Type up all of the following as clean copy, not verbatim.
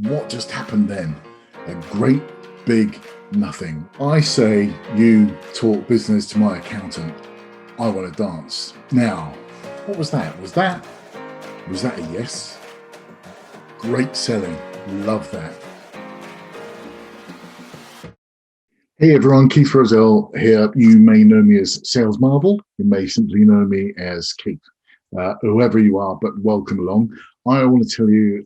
What just happened then? A great big nothing. I say you talk business to my accountant. I want to dance. Now, what was that? Was that a yes? Great selling. Love that. Hey everyone, Keith Roselle here. You may know me as Sales Marvel. You may simply know me as Keith. Whoever you are, but welcome along. I want to tell you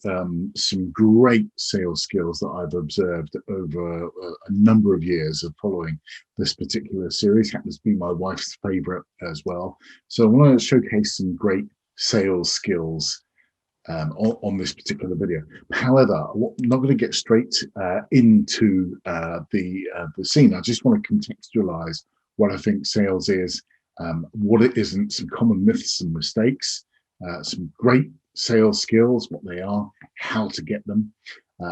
some great sales skills that I've observed over a number of years of following this particular series. Happens to be my wife's favorite as well. So I want to showcase some great sales skills on this particular video. However, I'm not going to get straight into the scene. I just want to contextualize what I think sales is, what it isn't, some common myths and mistakes, some great sales skills, what they are, how to get them,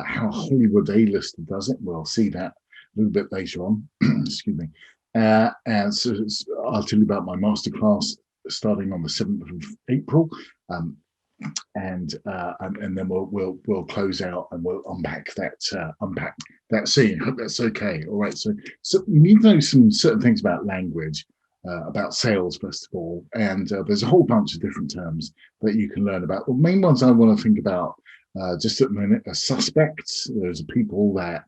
how Hollywood A-lister does it. We'll see that a little bit later on. Excuse me. And so I'll tell you about my masterclass starting on the 7th of April. And then we'll close out and we'll unpack that scene. Hope that's okay. All right. So you need to know some certain things about language, about sales first of all, and there's a whole bunch of different terms that you can learn about. The main ones I want to think about just at the minute are suspects. Those are people that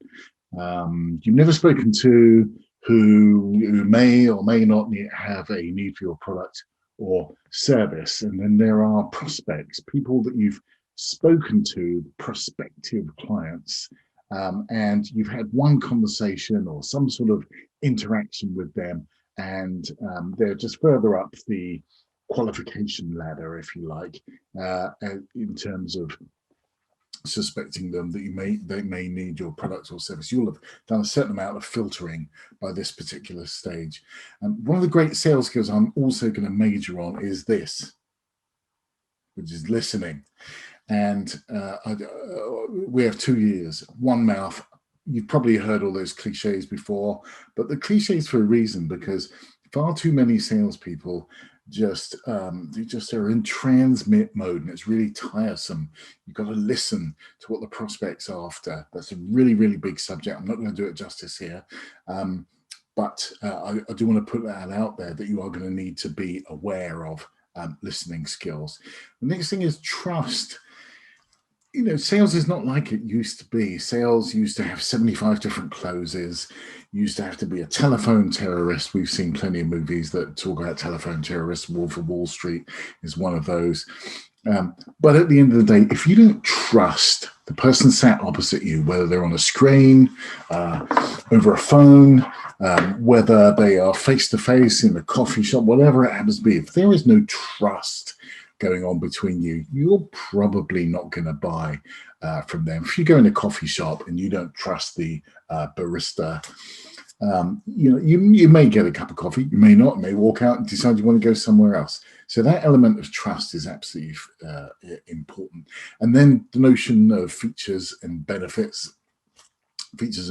you've never spoken to who may or may not have a need for your product or service. And then there are prospects, people that you've spoken to, prospective clients, and you've had one conversation or some sort of interaction with them, and they're just further up the qualification ladder, if you like, in terms of suspecting them that they may need your product or service. You'll have done a certain amount of filtering by this particular stage. One of the great sales skills I'm also going to major on is this, which is listening. And we have 2 ears, one mouth. You've probably heard all those cliches before, but the cliches for a reason, because far too many salespeople just are in transmit mode, and it's really tiresome. You've got to listen to what the prospect's after. That's a really, really big subject. I'm not going to do it justice here, but I do want to put that out there, that you are going to need to be aware of listening skills. The next thing is trust. You know, sales is not like it used to be. Sales used to have 75 different closes. You used to have to be a telephone terrorist. We've seen plenty of movies that talk about telephone terrorists. Wolf of Wall Street is one of those. But at the end of the day, if you don't trust the person sat opposite you, whether they're on a screen, over a phone, whether they are face-to-face in a coffee shop, whatever it happens to be, if there is no trust going on between you, you're probably not going to buy from them. If you go in a coffee shop and you don't trust the barista, you may get a cup of coffee, you may not, you may walk out and decide you want to go somewhere else. So that element of trust is absolutely important. And then the notion of features and benefits. Features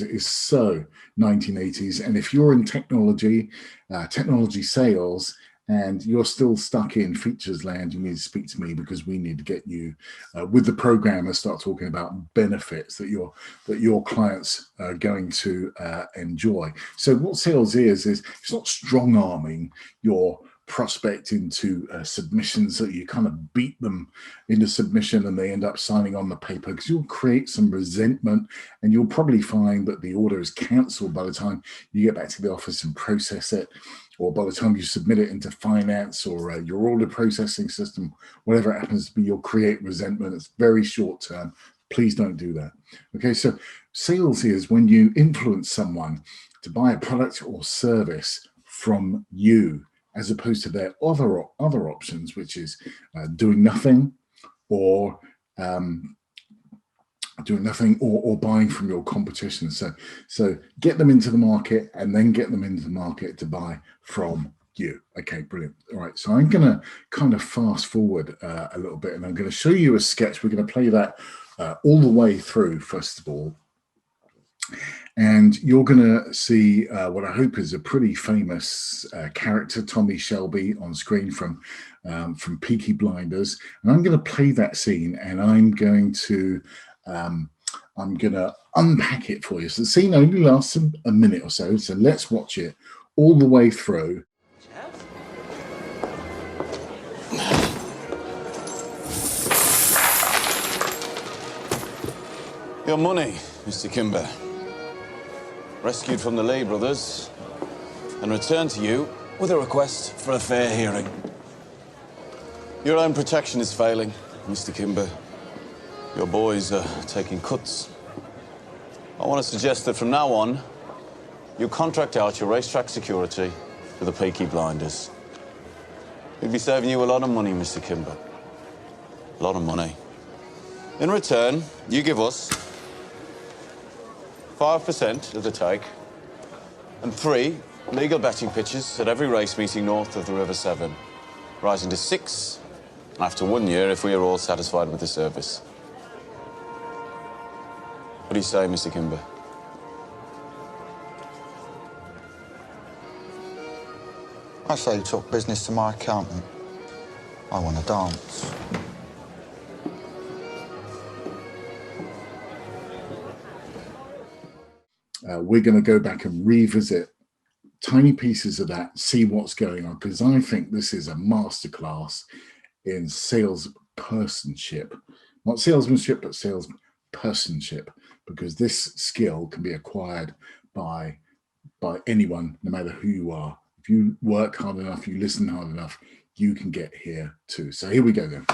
is so 1980s. And if you're in technology sales, and you're still stuck in features land, you need to speak to me, because we need to get you with the program and start talking about benefits that your clients are going to enjoy. So what sales is it's not strong arming your prospect into submissions, that you kind of beat them into submission and they end up signing on the paper, because you'll create some resentment, and you'll probably find that the order is cancelled by the time you get back to the office and process it, or by the time you submit it into finance or your order processing system, whatever it happens to be, you'll create resentment. It's very short term. Please don't do that. Okay, so sales is when you influence someone to buy a product or service from you, as opposed to their other options, which is doing nothing, or buying from your competition. So get them into the market, and then get them into the market to buy from you. Okay, brilliant. All right, so I'm going to kind of fast forward a little bit, and I'm going to show you a sketch. We're going to play that all the way through, first of all. And you're going to see what I hope is a pretty famous character, Tommy Shelby, on screen from from Peaky Blinders, and I'm going to play that scene, and I'm going to unpack it for you. So the scene only lasts a minute or so, so let's watch it all the way through. Your money, Mr. Kimber. Rescued from the Lee brothers and returned to you with a request for a fair hearing. Your own protection is failing, Mr. Kimber. Your boys are taking cuts. I want to suggest that from now on, you contract out your racetrack security to the Peaky Blinders. We'd be saving you a lot of money, Mr. Kimber. A lot of money. In return, you give us 5% of the take and 3 legal betting pitches at every race meeting north of the River Severn, rising to 6 after 1 year if we are all satisfied with the service. What do you say, Mr. Kimber? I say you talk business to my accountant. I want to dance. We're going to go back and revisit tiny pieces of that, see what's going on, because I think this is a masterclass in salespersonship. Not salesmanship, but salespersonship, because this skill can be acquired by anyone, no matter who you are. If you work hard enough, you listen hard enough, you can get here too. So here we go then.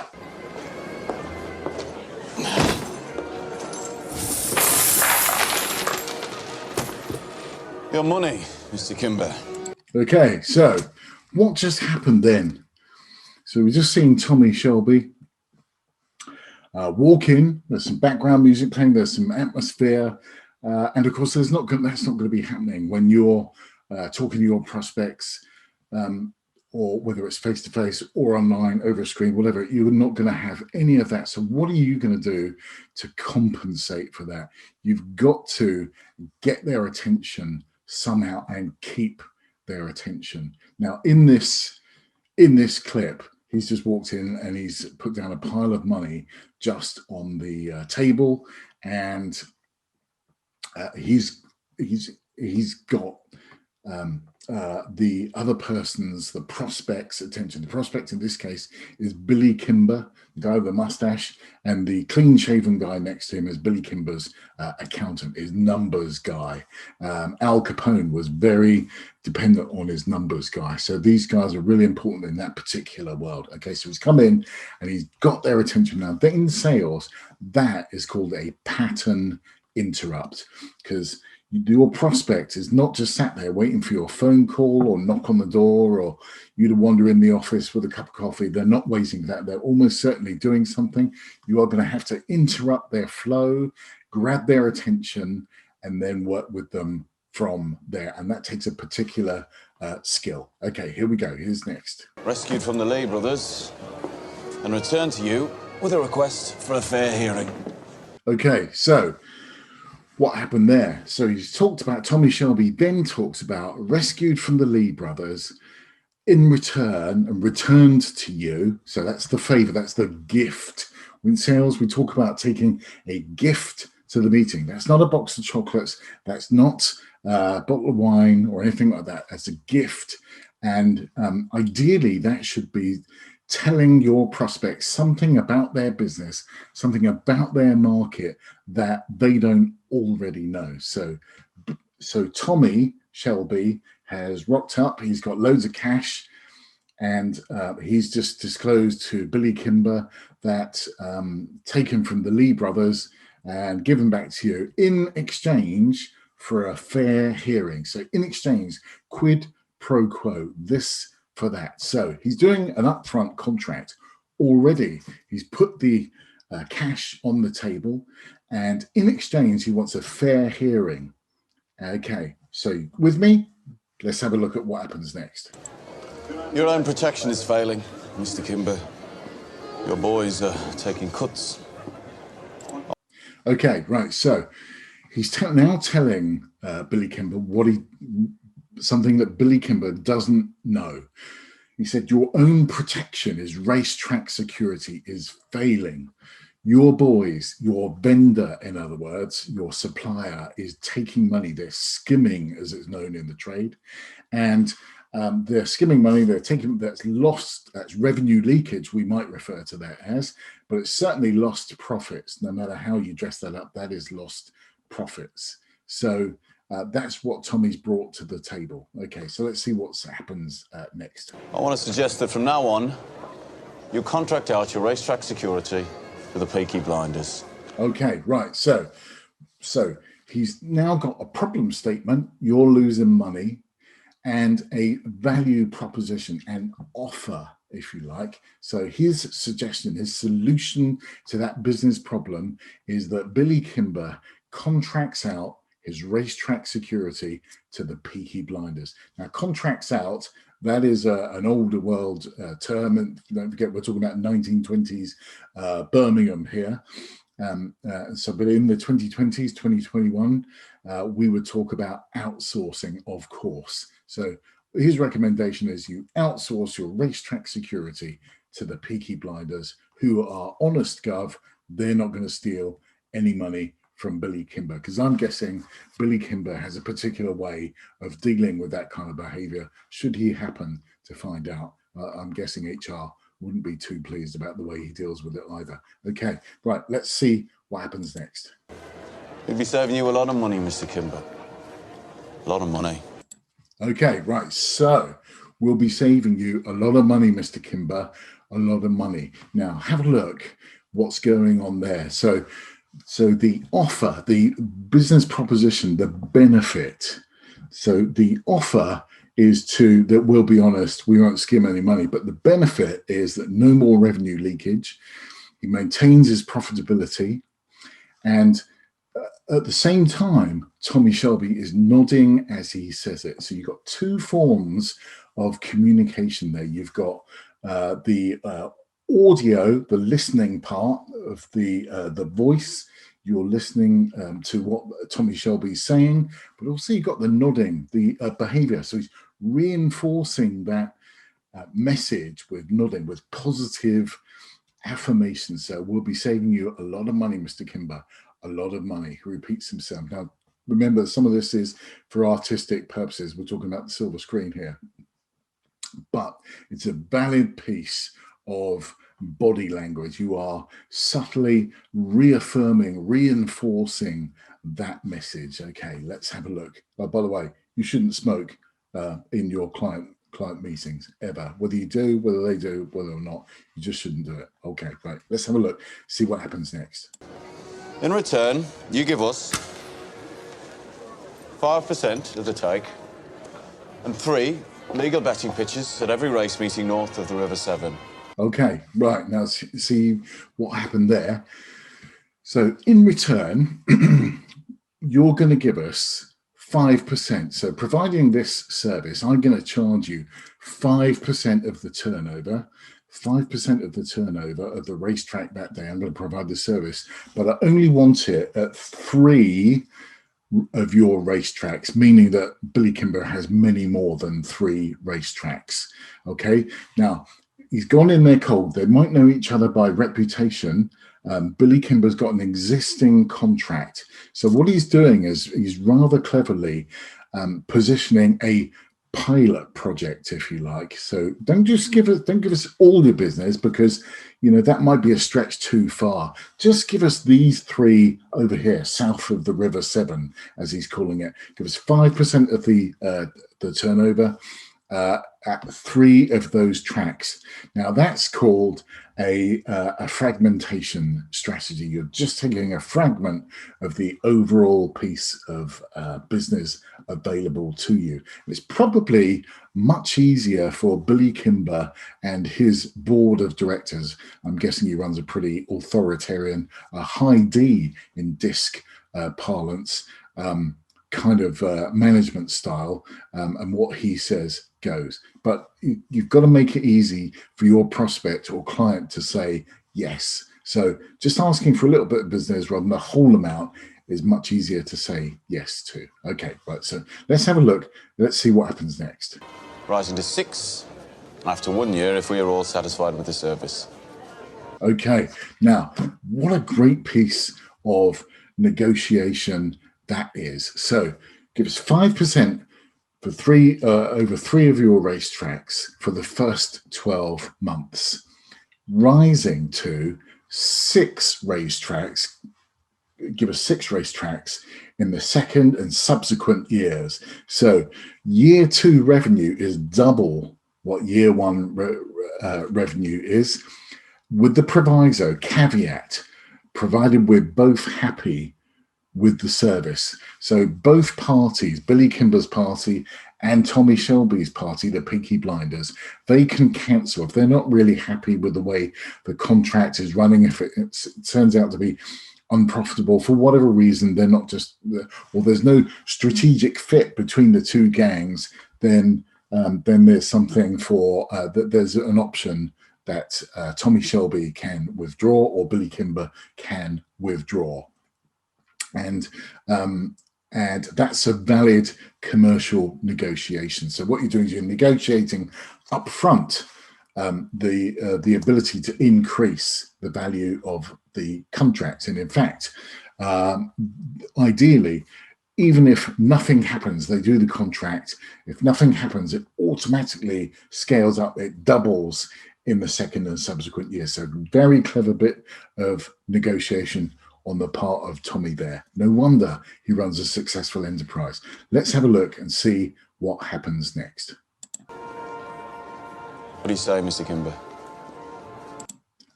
Your money, Mr. Kimber. Okay, so what just happened then? So we've just seen Tommy Shelby walk in. There's some background music playing. There's some atmosphere, and of course, that's not going to be happening when you're talking to your prospects, or whether it's face to face or online over a screen, whatever. You're not going to have any of that. So what are you going to do to compensate for that? You've got to get their attention somehow and keep their attention. Now, in this clip, he's just walked in and he's put down a pile of money just on the table, and he's got the other person's, the prospect's attention. The prospect in this case is Billy Kimber, the guy with the mustache, and the clean-shaven guy next to him is Billy Kimber's accountant, his numbers guy. Al Capone was very dependent on his numbers guy. So these guys are really important in that particular world. Okay, so he's come in and he's got their attention now. In sales, that is called a pattern interrupt, because your prospect is not just sat there waiting for your phone call or knock on the door or you to wander in the office with a cup of coffee. They're not waiting for that. They're almost certainly doing something. You are going to have to interrupt their flow, grab their attention, and then work with them from there. And that takes a particular skill. Okay, here we go. Here's next. Rescued from the Lee brothers and returned to you with a request for a fair hearing. Okay, so what happened there? So he's talked about Tommy Shelby, then talks about rescued from the Lee brothers in return and returned to you. So that's the favor, that's the gift. In sales, we talk about taking a gift to the meeting. That's not a box of chocolates. That's not a bottle of wine or anything like that. That's a gift. And ideally, that should be telling your prospects something about their business, something about their market that they don't already know. So Tommy Shelby has rocked up. He's got loads of cash, and he's just disclosed to Billy Kimber that taken from the Lee brothers and given back to you in exchange for a fair hearing. So in exchange, quid pro quo, this for that. So he's doing an upfront contract already. He's put the cash on the table, and in exchange, he wants a fair hearing. Okay, so with me, let's have a look at what happens next. Your own protection is failing, Mr. Kimber. Your boys are taking cuts. Okay, right. So he's now telling Billy Kimber something that Billy Kimber doesn't know. He said, your own protection is racetrack security is failing. Your boys, your vendor, in other words, your supplier is taking money. They're skimming, as it's known in the trade. And they're skimming money. They're taking, that's lost, that's revenue leakage, we might refer to that as, but it's certainly lost profits. No matter how you dress that up, that is lost profits. So that's what Tommy's brought to the table. Okay, so let's see what happens next. I want to suggest that from now on, you contract out your racetrack security to the Peaky Blinders. Okay, right. So he's now got a problem statement. You're losing money, and a value proposition, an offer, if you like. So his suggestion, his solution to that business problem is that Billy Kimber contracts out his racetrack security to the Peaky Blinders. Now, contracts out, that is an older world term, and don't forget we're talking about 1920s Birmingham here. But in the 2020s, 2021, we would talk about outsourcing, of course. So his recommendation is you outsource your racetrack security to the Peaky Blinders, who are honest gov. They're not going to steal any money from Billy Kimber, because I'm guessing Billy Kimber has a particular way of dealing with that kind of behavior. Should he happen to find out, I'm guessing HR wouldn't be too pleased about the way he deals with it either. Okay, right, let's see what happens next. We'll be saving you a lot of money, Mr. Kimber. A lot of money. Okay, right, so we'll be saving you a lot of money, Mr. Kimber, a lot of money. Now, have a look what's going on there. So the offer, the business proposition, the benefit. So the offer is that we'll be honest, we won't skim any money, but the benefit is that no more revenue leakage. He maintains his profitability, and at the same time, Tommy Shelby is nodding as he says it. So you've got two forms of communication there. You've got the audio, the listening part of the voice. You're listening to what Tommy Shelby's saying, but also you've got the nodding, the behavior. So he's reinforcing that message with nodding, with positive affirmation. So we'll be saving you a lot of money, Mr. Kimber, a lot of money. He repeats himself. Now, remember, some of this is for artistic purposes. We're talking about the silver screen here, but it's a valid piece of body language. You are subtly reaffirming, reinforcing that message. Okay, let's have a look. Oh, by the way, you shouldn't smoke in your client meetings ever. Whether you do, whether they do, whether or not, you just shouldn't do it. Okay, right. Let's have a look. See what happens next. In return, you give us 5% of the take and 3 legal betting pitches at every race meeting north of the River Severn. Okay, right. Now see what happened there. So in return, you're going to give us 5%. So providing this service, I'm going to charge you 5% of the turnover, 5% of the turnover of the racetrack that day. I'm going to provide the service, but I only want it at 3 of your racetracks, meaning that Billy Kimber has many more than 3 racetracks. Okay, now he's gone in there cold. They might know each other by reputation. Billy Kimber's got an existing contract. So what he's doing is he's rather cleverly positioning a pilot project, if you like. So don't give us all your business, because that might be a stretch too far. Just give us these 3 over here, south of the River Severn, as he's calling it. Give us 5% of the turnover at 3 of those tracks. Now that's called a fragmentation strategy. You're just taking a fragment of the overall piece of business available to you. It's probably much easier for Billy Kimber and his board of directors. I'm guessing he runs a pretty authoritarian, high D in disc parlance, kind of management style, and what he says goes. But you've got to make it easy for your prospect or client to say yes. So just asking for a little bit of business rather than the whole amount is much easier to say yes to. Okay, right, so let's have a look. Let's see what happens next. Rising to 6 After 1 year, if we are all satisfied with the service. Okay, now, what a great piece of negotiation that is. So give us 5% for over three of your racetracks for the first 12 months, rising to 6 racetracks. Give us 6 racetracks in the second and subsequent years. So year 2 revenue is double what year 1 revenue is, with the proviso, caveat, provided we're both happy with the service. So both parties, Billy Kimber's party and Tommy Shelby's party, the Peaky Blinders, they can cancel if they're not really happy with the way the contract is running. If it turns out to be unprofitable for whatever reason, they're not just, or there's no strategic fit between the two gangs, then there's something for there's an option that Tommy Shelby can withdraw or Billy Kimber can withdraw. And that's a valid commercial negotiation. So what you're doing is you're negotiating upfront the ability to increase the value of the contract. And in fact, ideally, even if nothing happens, they do the contract. If nothing happens, it automatically scales up. It doubles in the second and subsequent year. So very clever bit of negotiation on the part of Tommy there. No wonder he runs a successful enterprise. Let's have a look and see what happens next. What do you say, Mr. Kimber?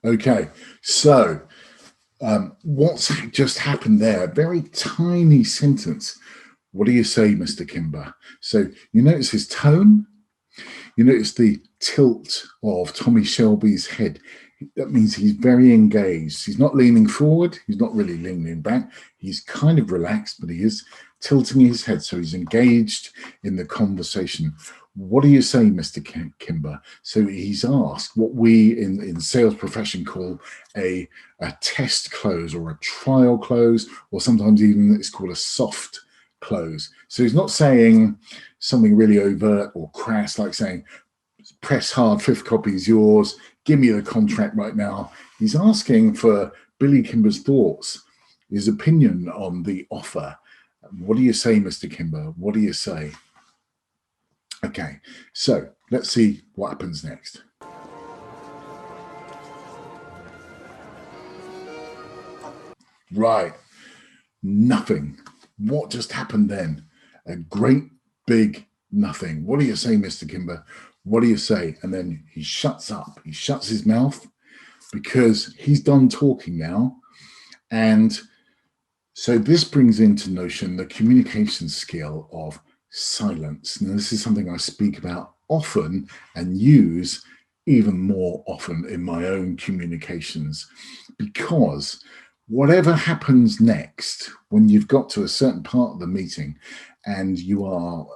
Okay, so what's just happened there? A very tiny sentence. What do you say, Mr. Kimber? So you notice his tone. You notice the tilt of Tommy Shelby's head. That means he's very engaged. He's not leaning forward. He's not really leaning back. He's kind of relaxed, but he is tilting his head. So he's engaged in the conversation. What do you say, Mr. Kimber? So he's asked what we in the sales profession call a test close or a trial close, or sometimes even it's called a soft close. So he's not saying something really overt or crass, like saying, press hard, 5th copy is yours, give me the contract right now. He's asking for Billy Kimber's thoughts, his opinion on the offer. What do you say, Mr. Kimber? What do you say? Okay, so let's see what happens next. Right, nothing. What just happened then? A great big nothing. What do you say, Mr. Kimber? What do you say? And then he shuts up. He shuts his mouth because he's done talking now. And so this brings into notion the communication skill of silence. Now, this is something I speak about often and use even more often in my own communications, because whatever happens next, when you've got to a certain part of the meeting and you are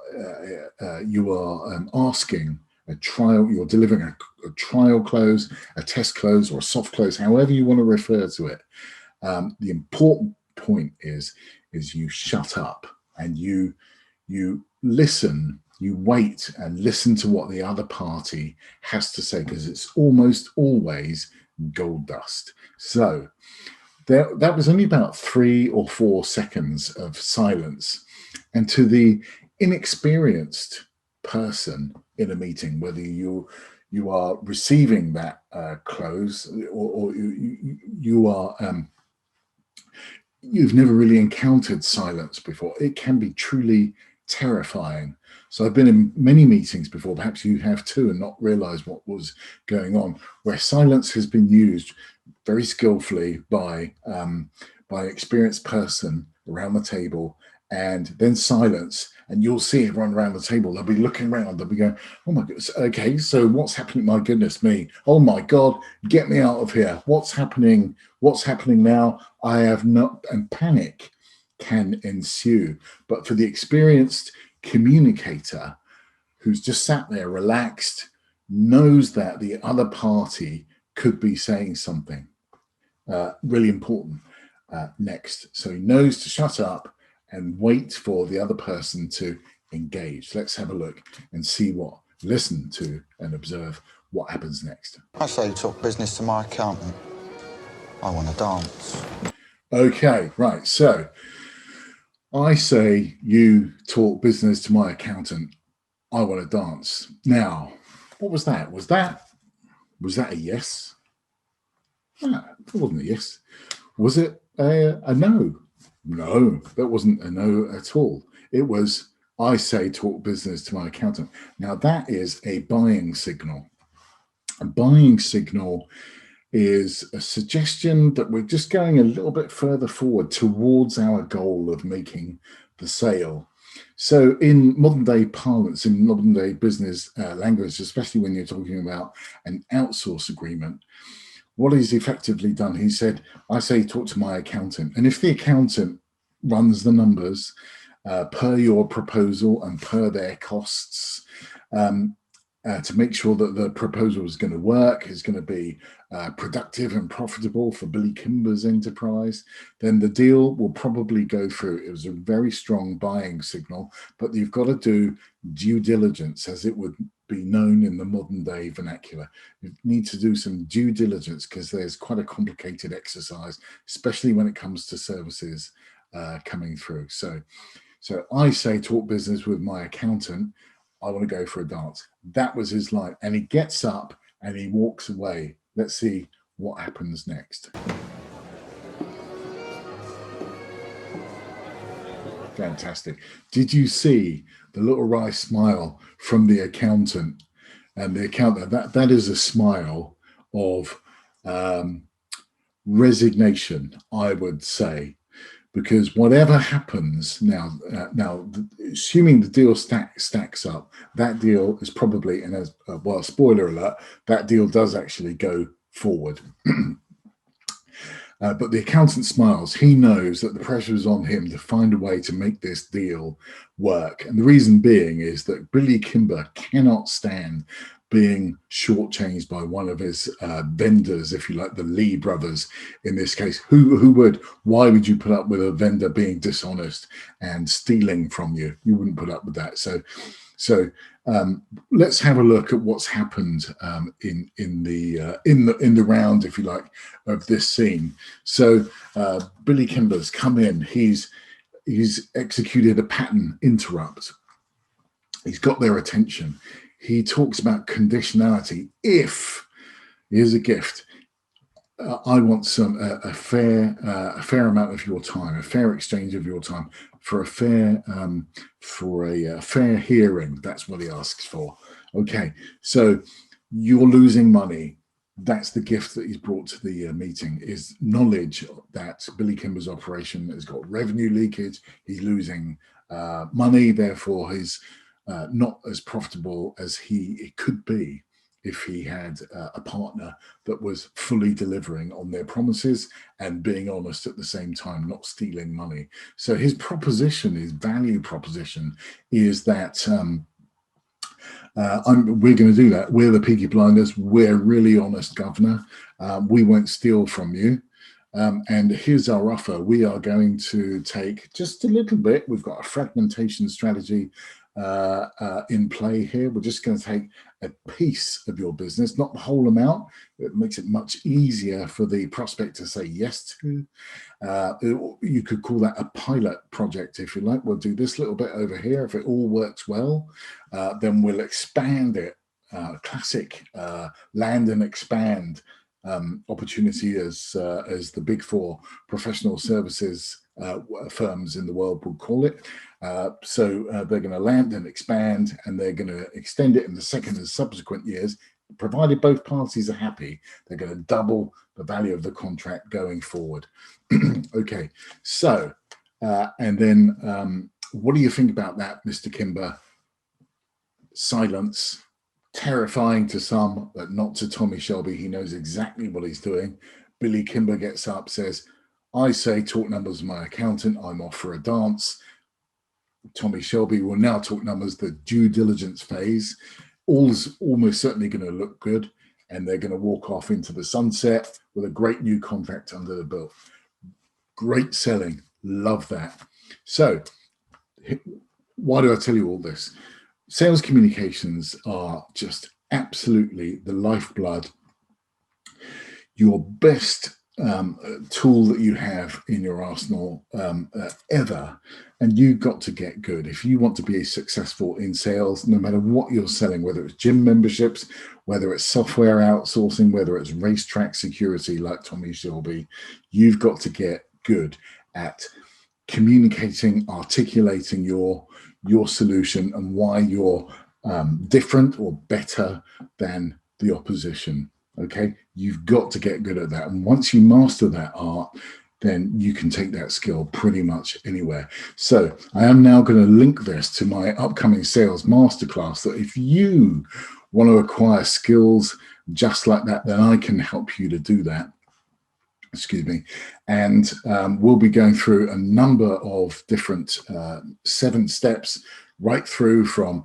asking a trial, you're delivering a trial close, a test close, or a soft close, however you want to refer to it, the important point is you shut up and you listen, you wait and listen to what the other party has to say, because it's almost always gold dust. So that was only about 3 or 4 seconds of silence. And to the inexperienced person in a meeting, whether you are receiving that close or you are you've never really encountered silence before, it can be truly terrifying. So I've been in many meetings before, perhaps you have too, and not realized what was going on, where silence has been used very skillfully by experienced person around the table, and then silence, and you'll see everyone around the table, they'll be looking around, they'll be going, oh my goodness, okay, so what's happening? My goodness me, oh my God, get me out of here. What's happening now? I have not, and panic can ensue. But for the experienced communicator who's just sat there relaxed, knows that the other party could be saying something really important next. So he knows to shut up and wait for the other person to engage. Let's have a look and see what listen to and observe what happens next. I say you talk business to my accountant. I want to dance. Okay, right. So I say you talk business to my accountant. I want to dance. Now, what was that? Was that a yes? No, that wasn't a yes. Was it a no? No, that wasn't a no at all. It was, I say talk business to my accountant. Now, that is a buying signal. A buying signal is a suggestion that we're just going a little bit further forward towards our goal of making the sale. So in modern day parlance, in modern day business language, especially when you're talking about an outsource agreement, what he's effectively done, he said, I say talk to my accountant. And if the accountant runs the numbers per your proposal and per their costs, to make sure that the proposal is going to work, is going to be productive and profitable for Billy Kimber's enterprise, then the deal will probably go through. It was a very strong buying signal, but you've got to do due diligence, as it would be known in the modern day vernacular. You need to do some due diligence because there's quite a complicated exercise, especially when it comes to services coming through. So I say talk business with my accountant. I want to go for a dance. That was his line. And he gets up and he walks away. Let's see what happens next. Fantastic. Did you see the little wry smile from the accountant? And the accountant, that is a smile of resignation, I would say. Because whatever happens now, assuming the deal stacks up, that deal is probably, and as well, spoiler alert, that deal does actually go forward. But the accountant smiles. He knows that the pressure is on him to find a way to make this deal work. And the reason being is that Billy Kimber cannot stand being shortchanged by one of his vendors, if you like, the Lee brothers in this case. Who would? Why would you put up with a vendor being dishonest and stealing from you? You wouldn't put up with that. So let's have a look at what's happened in the round, if you like, of this scene. So Billy Kimber's come in. He's executed a pattern interrupt. He's got their attention. He talks about conditionality. If, here's a gift, I want a fair amount of your time, a fair exchange of your time for a fair hearing. That's what he asks for. Okay, so you're losing money. That's the gift that he's brought to the meeting, is knowledge that Billy Kimber's operation has got revenue leakage. He's losing money, therefore he's not as profitable as it could be if he had a partner that was fully delivering on their promises and being honest at the same time, not stealing money. So his proposition, his value proposition, is that we're going to do that. We're the Peaky Blinders. We're really honest, governor. We won't steal from you. And here's our offer. We are going to take just a little bit. We've got a fragmentation strategy in play here. We're just going to take a piece of your business, not the whole amount. It makes it much easier for the prospect to say yes to. You could call that a pilot project, if you like. We'll do this little bit over here. If it all works well, then we'll expand it. Classic land and expand opportunity, as the big four professional services firms in the world would call it. So they're going to land and expand, and they're going to extend it in the second and subsequent years. Provided both parties are happy, they're going to double the value of the contract going forward. Okay, so and then what do you think about that, Mr. Kimber? Silence. Terrifying to some, but not to Tommy Shelby. He knows exactly what he's doing. Billy Kimber gets up, says, I say talk numbers with my accountant. I'm off for a dance. Tommy Shelby will now talk numbers, the due diligence phase. All's almost certainly going to look good, and they're going to walk off into the sunset with a great new contract under the belt. Great selling. Love that. So why do I tell you all this? Sales communications are just absolutely the lifeblood, your best tool that you have in your arsenal ever, and you've got to get good. If you want to be successful in sales, no matter what you're selling, whether it's gym memberships, whether it's software outsourcing, whether it's racetrack security like Tommy Shelby, you've got to get good at communicating, articulating your solution and why you're different or better than the opposition. Okay, you've got to get good at that, and once you master that art, then you can take that skill pretty much anywhere. So I am now going to link this to my upcoming sales masterclass, that if you want to acquire skills just like that, then I can help you to do that. Excuse me. And we'll be going through a number of different 7 steps, right through from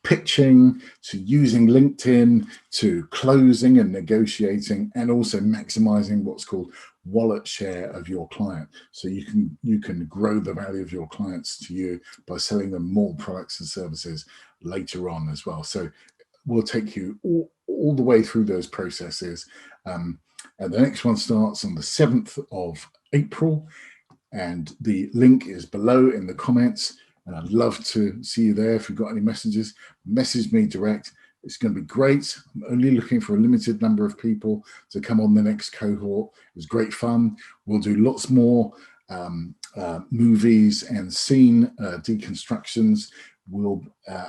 pitching to using LinkedIn to closing and negotiating, and also maximizing what's called wallet share of your client. So you can grow the value of your clients to you by selling them more products and services later on as well. So we'll take you all the way through those processes. And the next one starts on the 7th of April, and the link is below in the comments. And I'd love to see you there. If you've got any messages, message me direct. It's going to be great. I'm only looking for a limited number of people to come on the next cohort. It was great fun. We'll do lots more movies and scene deconstructions.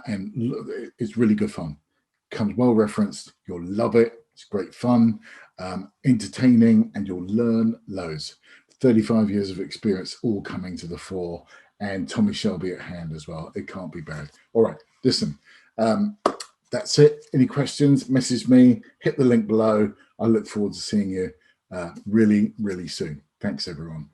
And it's really good fun. Comes well referenced. You'll love it. It's great fun, entertaining, and you'll learn loads. 35 years of experience all coming to the fore, and Tommy Shelby at hand as well. It can't be bad. All right, listen, that's it. Any questions, message me, hit the link below. I look forward to seeing you really, really soon. Thanks, everyone.